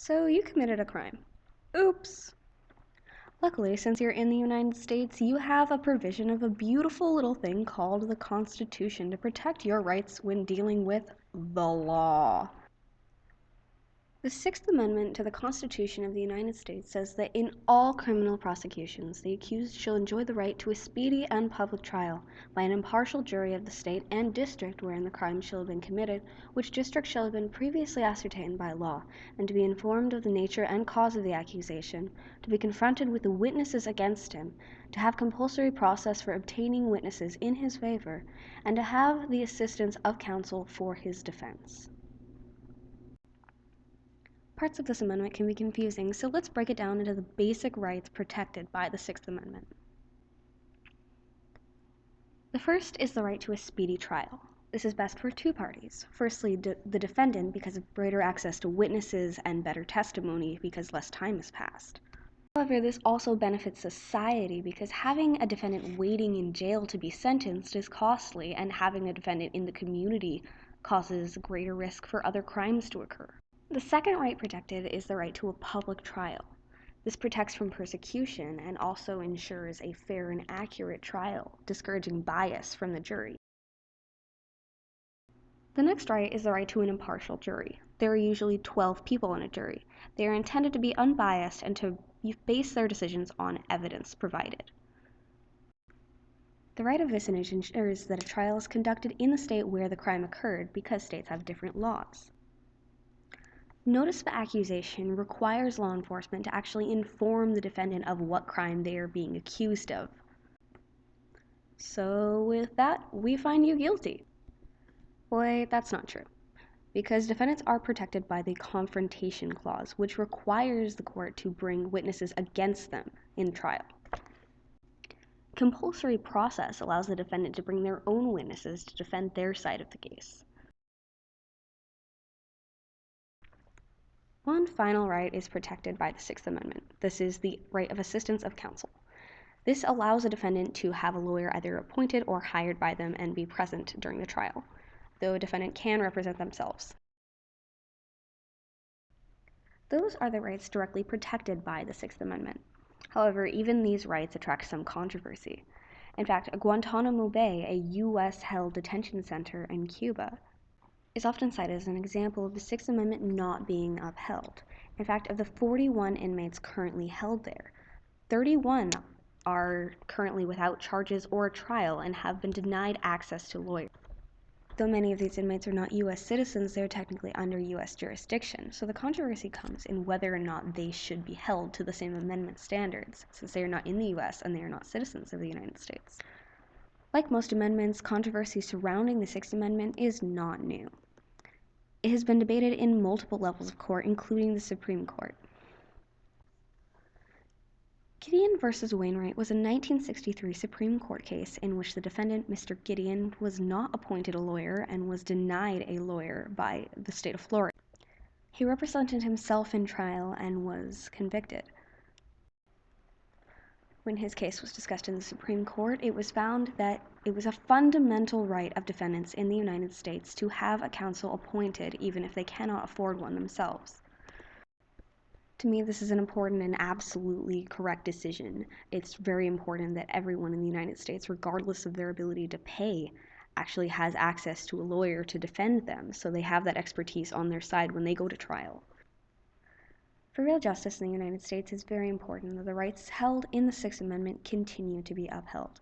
So you committed a crime. Oops. Luckily, since you're in the United States, you have a provision of a beautiful little thing called the Constitution to protect your rights when dealing with the law. The Sixth Amendment to the Constitution of the United States says that in all criminal prosecutions, the accused shall enjoy the right to a speedy and public trial by an impartial jury of the state and district wherein the crime shall have been committed, which district shall have been previously ascertained by law, and to be informed of the nature and cause of the accusation, to be confronted with the witnesses against him, to have compulsory process for obtaining witnesses in his favor, and to have the assistance of counsel for his defense. Parts of this amendment can be confusing, so let's break it down into the basic rights protected by the Sixth Amendment. The first is the right to a speedy trial. This is best for two parties. Firstly, the defendant, because of greater access to witnesses and better testimony because less time has passed. However, this also benefits society because having a defendant waiting in jail to be sentenced is costly, and having a defendant in the community causes greater risk for other crimes to occur. The second right protected is the right to a public trial. This protects from persecution and also ensures a fair and accurate trial, discouraging bias from the jury. The next right is the right to an impartial jury. There are usually 12 people in a jury. They are intended to be unbiased and to base their decisions on evidence provided. The right of vicinage ensures that a trial is conducted in the state where the crime occurred because states have different laws. Notice of accusation requires law enforcement to actually inform the defendant of what crime they are being accused of. So with that, we find you guilty. Wait, that's not true, because defendants are protected by the Confrontation Clause, which requires the court to bring witnesses against them in trial. Compulsory process allows the defendant to bring their own witnesses to defend their side of the case. One final right is protected by the Sixth Amendment. This is the right of assistance of counsel. This allows a defendant to have a lawyer either appointed or hired by them and be present during the trial, though a defendant can represent themselves. Those are the rights directly protected by the Sixth Amendment. However, even these rights attract some controversy. In fact, Guantanamo Bay, a U.S.-held detention center in Cuba, is often cited as an example of the Sixth Amendment not being upheld. In fact, of the 41 inmates currently held there, 31 are currently without charges or a trial and have been denied access to lawyers. Though many of these inmates are not U.S. citizens, they are technically under U.S. jurisdiction, so the controversy comes in whether or not they should be held to the same amendment standards, since they are not in the U.S. and they are not citizens of the United States. Like most amendments, controversy surrounding the Sixth Amendment is not new. It has been debated in multiple levels of court, including the Supreme Court. Gideon v. Wainwright was a 1963 Supreme Court case in which the defendant, Mr. Gideon, was not appointed a lawyer and was denied a lawyer by the state of Florida. He represented himself in trial and was convicted. When his case was discussed in the Supreme Court, it was found that it was a fundamental right of defendants in the United States to have a counsel appointed even if they cannot afford one themselves. To me, this is an important and absolutely correct decision. It's very important that everyone in the United States, regardless of their ability to pay, actually has access to a lawyer to defend them, so they have that expertise on their side when they go to trial. For real justice in the United States, it's very important that the rights held in the Sixth Amendment continue to be upheld.